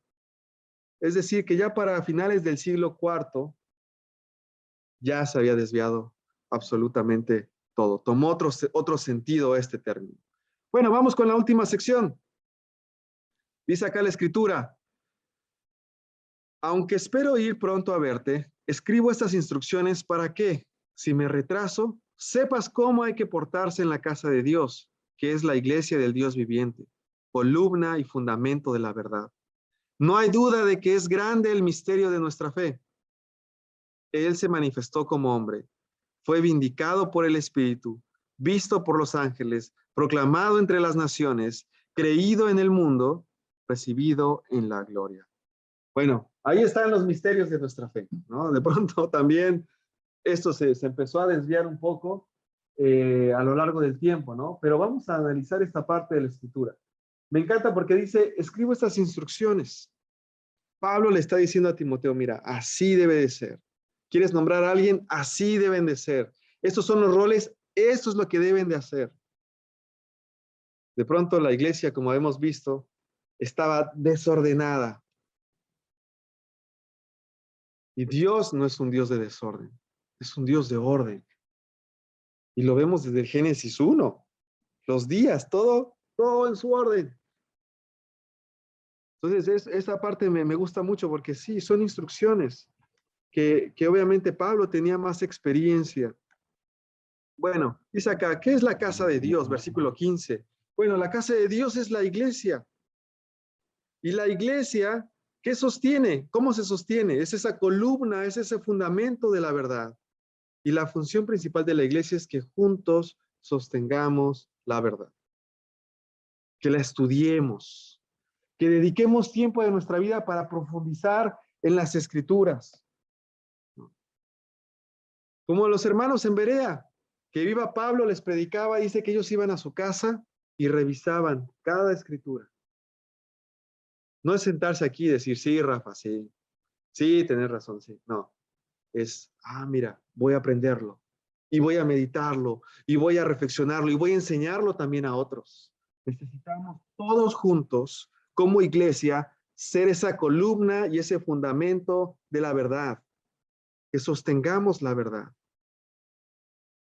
Es decir, que ya para finales del siglo IV, ya se había desviado absolutamente todo. Tomó otro sentido este término. Bueno, vamos con la última sección. Dice acá la escritura: aunque espero ir pronto a verte, escribo estas instrucciones para que, si me retraso, sepas cómo hay que portarse en la casa de Dios, que es la iglesia del Dios viviente, columna y fundamento de la verdad. No hay duda de que es grande el misterio de nuestra fe. Él se manifestó como hombre, fue vindicado por el Espíritu, visto por los ángeles, proclamado entre las naciones, creído en el mundo, recibido en la gloria. Bueno, ahí están los misterios de nuestra fe, ¿no? De pronto también esto se empezó a desviar un poco a lo largo del tiempo, ¿no? Pero vamos a analizar esta parte de la escritura. Me encanta porque dice, escribo estas instrucciones. Pablo le está diciendo a Timoteo, mira, así debe de ser. ¿Quieres nombrar a alguien? Así deben de ser. Estos son los roles, esto es lo que deben de hacer. De pronto la iglesia, como hemos visto, estaba desordenada. Y Dios no es un Dios de desorden, es un Dios de orden. Y lo vemos desde el Génesis 1. Los días, todo en su orden. Entonces, esa parte me gusta mucho porque sí, son instrucciones. que obviamente Pablo tenía más experiencia. Bueno, dice acá, ¿qué es la casa de Dios? Versículo 15. Bueno, la casa de Dios es la iglesia. Y la iglesia, ¿qué sostiene? ¿Cómo se sostiene? Es esa columna, es ese fundamento de la verdad. Y la función principal de la iglesia es que juntos sostengamos la verdad. Que la estudiemos, que dediquemos tiempo de nuestra vida para profundizar en las escrituras. Como los hermanos en Berea, que viva Pablo les predicaba, dice que ellos iban a su casa y revisaban cada escritura. No es sentarse aquí y decir, sí, Rafa, sí, sí, tenés razón, sí. No, es, mira, voy a aprenderlo y voy a meditarlo y voy a reflexionarlo y voy a enseñarlo también a otros. Necesitamos todos juntos, como iglesia, ser esa columna y ese fundamento de la verdad, que sostengamos la verdad.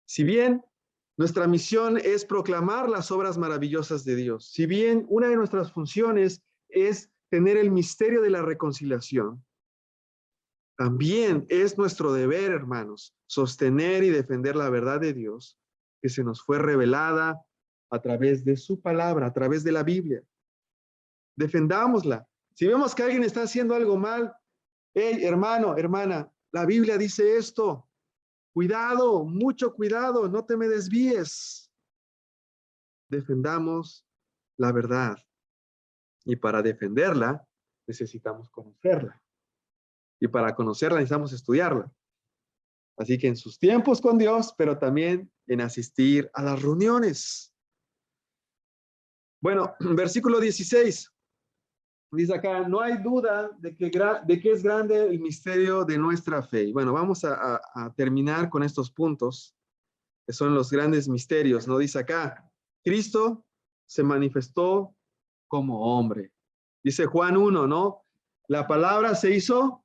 Si bien nuestra misión es proclamar las obras maravillosas de Dios, si bien una de nuestras funciones es tener el misterio de la reconciliación, también es nuestro deber, hermanos, sostener y defender la verdad de Dios que se nos fue revelada a través de su palabra, a través de la Biblia. Defendámosla. Si vemos que alguien está haciendo algo mal, hey, hermano, hermana, la Biblia dice esto. Cuidado, mucho cuidado, no te me desvíes. Defendamos la verdad. Y para defenderla, necesitamos conocerla. Y para conocerla necesitamos estudiarla. Así que en sus tiempos con Dios, pero también en asistir a las reuniones. Bueno, versículo 16. Dice acá, no hay duda de que es grande el misterio de nuestra fe. Y bueno, vamos a terminar con estos puntos, que son los grandes misterios, ¿no? Dice acá, Cristo se manifestó como hombre. Dice Juan 1, ¿no? La palabra se hizo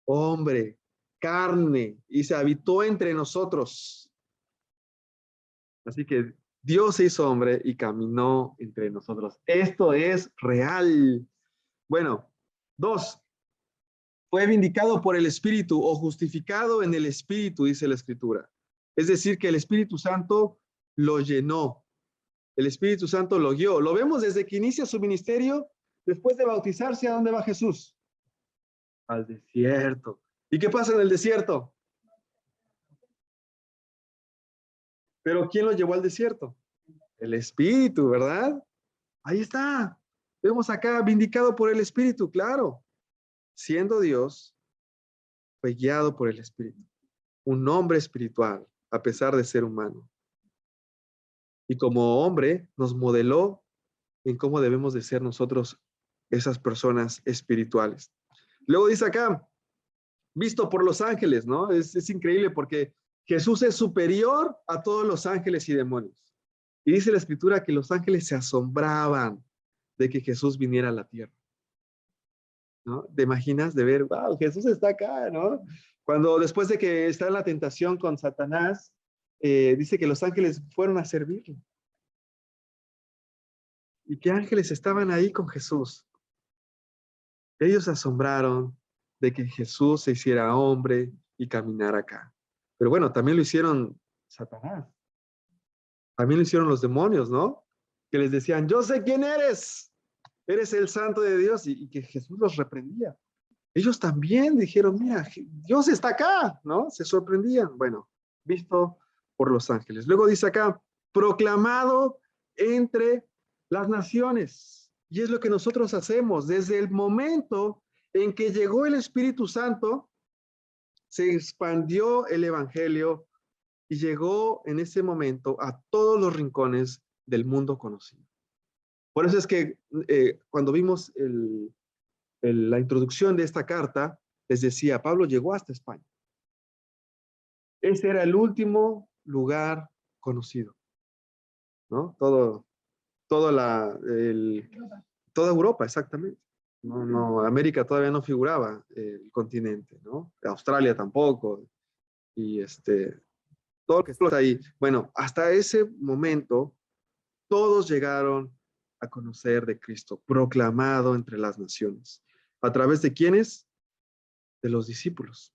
hombre, carne, y se habitó entre nosotros. Así que Dios se hizo hombre y caminó entre nosotros. Esto es real. Bueno, 2. Fue vindicado por el Espíritu o justificado en el Espíritu, dice la Escritura. Es decir, que el Espíritu Santo lo llenó. El Espíritu Santo lo guió. Lo vemos desde que inicia su ministerio. Después de bautizarse, ¿a dónde va Jesús? Al desierto. ¿Y qué pasa en el desierto? Pero ¿quién lo llevó al desierto? El Espíritu, ¿verdad? Ahí está. Vemos acá, vindicado por el Espíritu, claro. Siendo Dios, fue guiado por el Espíritu. Un hombre espiritual, a pesar de ser humano. Y como hombre, nos modeló en cómo debemos de ser nosotros esas personas espirituales. Luego dice acá, visto por los ángeles, ¿no? Es increíble porque Jesús es superior a todos los ángeles y demonios. Y dice la Escritura que los ángeles se asombraban de que Jesús viniera a la tierra. ¿No? ¿Te imaginas de ver, wow, Jesús está acá, ¿no? Cuando después de que está en la tentación con Satanás, dice que los ángeles fueron a servirlo. Y que ángeles estaban ahí con Jesús. Ellos se asombraron de que Jesús se hiciera hombre y caminara acá. Pero bueno, también lo hicieron Satanás. También lo hicieron los demonios, ¿no? Que les decían, yo sé quién eres. Eres el santo de Dios. Y que Jesús los reprendía. Ellos también dijeron, mira, Dios está acá, ¿no? Se sorprendían. Bueno, visto por los ángeles. Luego dice acá, proclamado entre las naciones. Y es lo que nosotros hacemos. Desde el momento en que llegó el Espíritu Santo, se expandió el Evangelio y llegó en ese momento a todos los rincones del mundo conocido. Por eso es que cuando vimos la introducción de esta carta, les decía, Pablo llegó hasta España. Ese era el último lugar conocido, ¿no? Toda Europa, exactamente. No, América todavía no figuraba el continente, ¿no? Australia tampoco. Y todo lo que está ahí. Bueno, hasta ese momento, todos llegaron a conocer de Cristo, proclamado entre las naciones. ¿A través de quiénes? De los discípulos.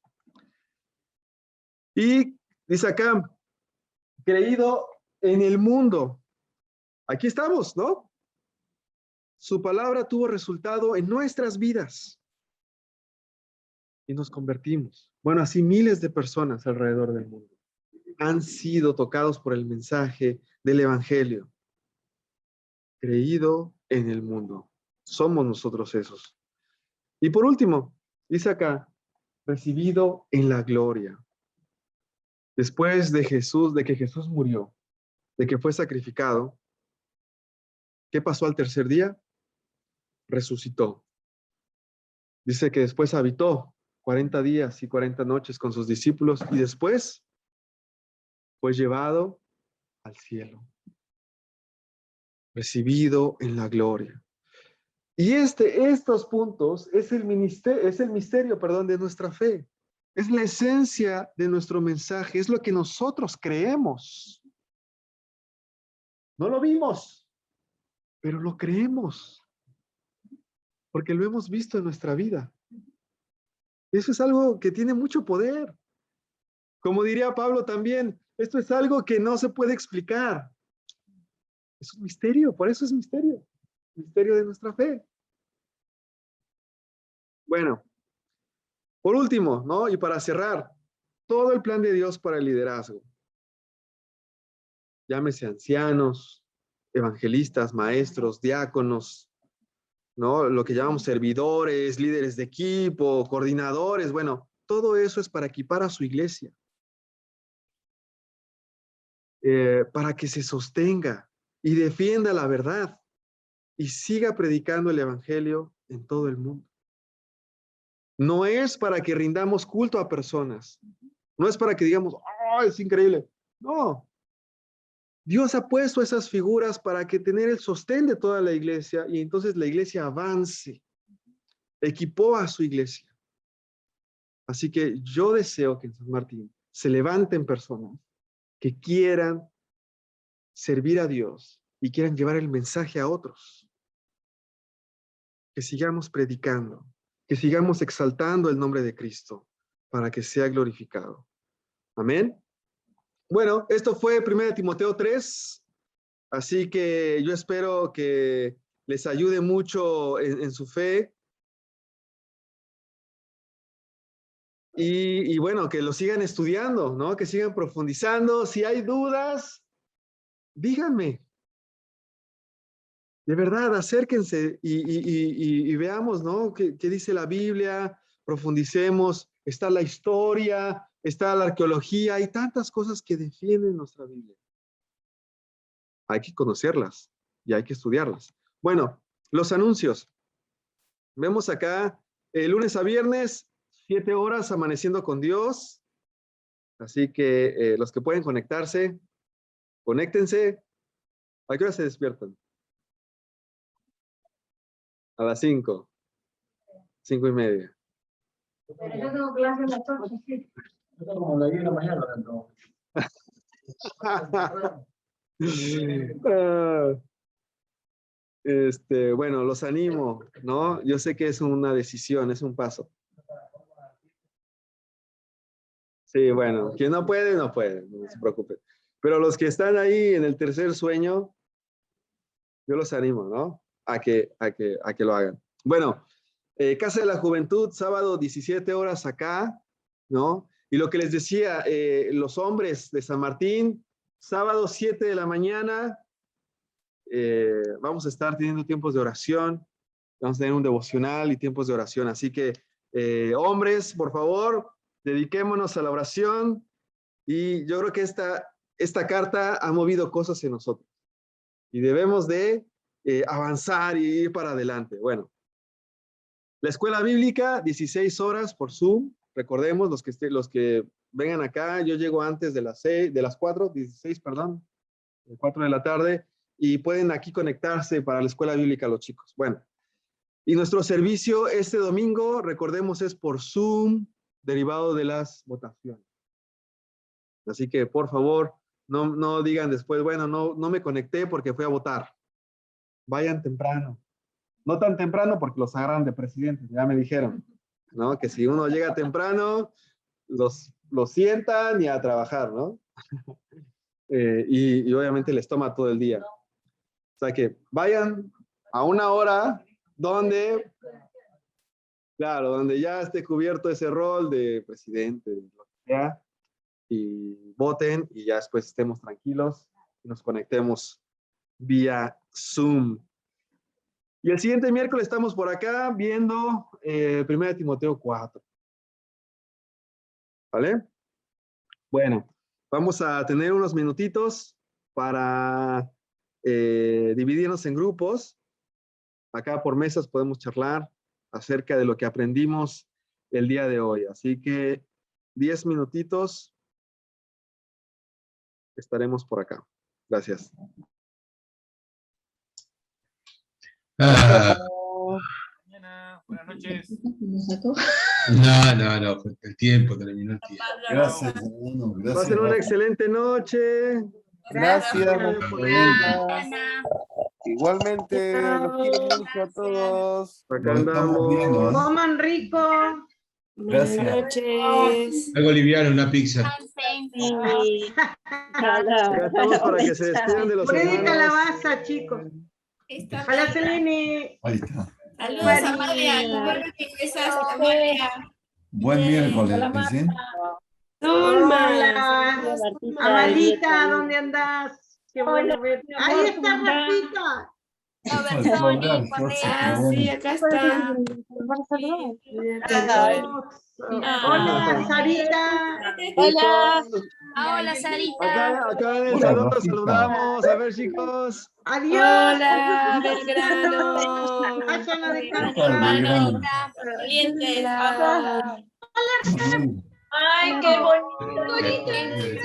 Y dice acá, creído en el mundo. Aquí estamos, ¿no? Su palabra tuvo resultado en nuestras vidas. Y nos convertimos. Bueno, así miles de personas alrededor del mundo han sido tocados por el mensaje del Evangelio. Creído en el mundo. Somos nosotros esos. Y por último, dice acá, recibido en la gloria. Después de Jesús, de que Jesús murió, de que fue sacrificado, ¿qué pasó al tercer día? Resucitó. Dice que después habitó 40 días y 40 noches con sus discípulos y después fue llevado al cielo. Recibido en la gloria. Y estos puntos es el misterio, de nuestra fe. Es la esencia de nuestro mensaje, es lo que nosotros creemos. No lo vimos, pero lo creemos, porque lo hemos visto en nuestra vida. Eso es algo que tiene mucho poder. Como diría Pablo también, esto es algo que no se puede explicar. Es un misterio, por eso es misterio. Misterio de nuestra fe. Bueno, por último, ¿no? Y para cerrar, todo el plan de Dios para el liderazgo. Llámese ancianos, evangelistas, maestros, diáconos, ¿no? Lo que llamamos servidores, líderes de equipo, coordinadores, bueno, todo eso es para equipar a su iglesia. Para que se sostenga y defienda la verdad y siga predicando el evangelio en todo el mundo. No es para que rindamos culto a personas. No es para que digamos, ¡oh, es increíble! No. Dios ha puesto esas figuras para que tener el sostén de toda la iglesia y entonces la iglesia avance. Equipó a su iglesia. Así que yo deseo que en San Martín se levanten personas que quieran servir a Dios y quieran llevar el mensaje a otros. Que sigamos predicando, que sigamos exaltando el nombre de Cristo para que sea glorificado. Amén. Bueno, esto fue 1 Timoteo 3, así que yo espero que les ayude mucho en su fe. Y bueno, que lo sigan estudiando, ¿no? Que sigan profundizando. Si hay dudas, díganme. De verdad, acérquense y veamos, ¿no? ¿Qué dice la Biblia? Profundicemos. Está la historia, está la arqueología. Hay tantas cosas que defienden nuestra Biblia. Hay que conocerlas y hay que estudiarlas. Bueno, los anuncios. Vemos acá, lunes a viernes, 7 horas, amaneciendo con Dios. Así que los que pueden conectarse, conéctense. ¿A qué hora se despiertan? A las 5, 5:30. Pero yo tengo clase a las 8, sí. Yo tengo como la 10 de la mañana dentro. Bueno, los animo, ¿no? Yo sé que es una decisión, es un paso. Sí, bueno, quien no puede, no puede, no se preocupe. Pero los que están ahí en el tercer sueño, yo los animo, ¿no? A que lo hagan. Bueno, Casa de la Juventud, sábado 17 horas acá, ¿no? Y lo que les decía, los hombres de San Martín, sábado 7 de la mañana, vamos a estar teniendo tiempos de oración, vamos a tener un devocional y tiempos de oración. Así que, hombres, por favor, dediquémonos a la oración. Y yo creo que esta carta ha movido cosas en nosotros. Y debemos de avanzar y ir para adelante. Bueno, la escuela bíblica, 16 horas por Zoom. Recordemos, los que vengan acá, yo llego antes de las 4, 16, perdón, 4 de la tarde, y pueden aquí conectarse para la escuela bíblica los chicos. Bueno, y nuestro servicio este domingo, recordemos, es por Zoom, derivado de las votaciones. Así que, por favor, no digan después, bueno, no me conecté porque fui a votar. Vayan temprano. No tan temprano porque los agarran de presidentes, ya me dijeron, ¿no? Que si uno llega temprano, los lo sientan y a trabajar, ¿no? Y obviamente les toma todo el día. O sea que vayan a una hora donde, claro, donde ya esté cubierto ese rol de presidente, de lo que sea, y voten y ya después estemos tranquilos y nos conectemos vía Zoom. Y el siguiente miércoles estamos por acá viendo 1 Timoteo 4. ¿Vale? Bueno, vamos a tener unos minutitos para dividirnos en grupos. Acá por mesas podemos charlar acerca de lo que aprendimos el día de hoy. Así que 10 minutitos estaremos por acá. Gracias. Mañana, buenas noches. No, el tiempo terminó el tiempo. Gracias, hermano. Gracias. Pasen una excelente noche. Gracias, Mañana. igualmente, los quiero mucho a todos. Acá Nos estamos viendo, andamos. ¿eh? Coman rico. Gracias. Noches. Algo liviano, una pizza. Acá estamos para que se despidan de los Puré de hermanos. calabaza, chicos. Ojalá se viene. Ahí está. Saludos a María, qué bueno que ingresaste, María. Buen miércoles, ¿sí? Hola. Amalita, ¿dónde andás? Qué bueno verte. Ahí está Rafita. Robertoni, Correa. Sí, acá está. Hola, Sarita. Hola. Hola, Sarita. Acá en el salón los saludamos. A ver, chicos. Adiós. Hola, Belgrano. Vayan a descansar. Hermano, clientes. Hola. Ay, qué bonito.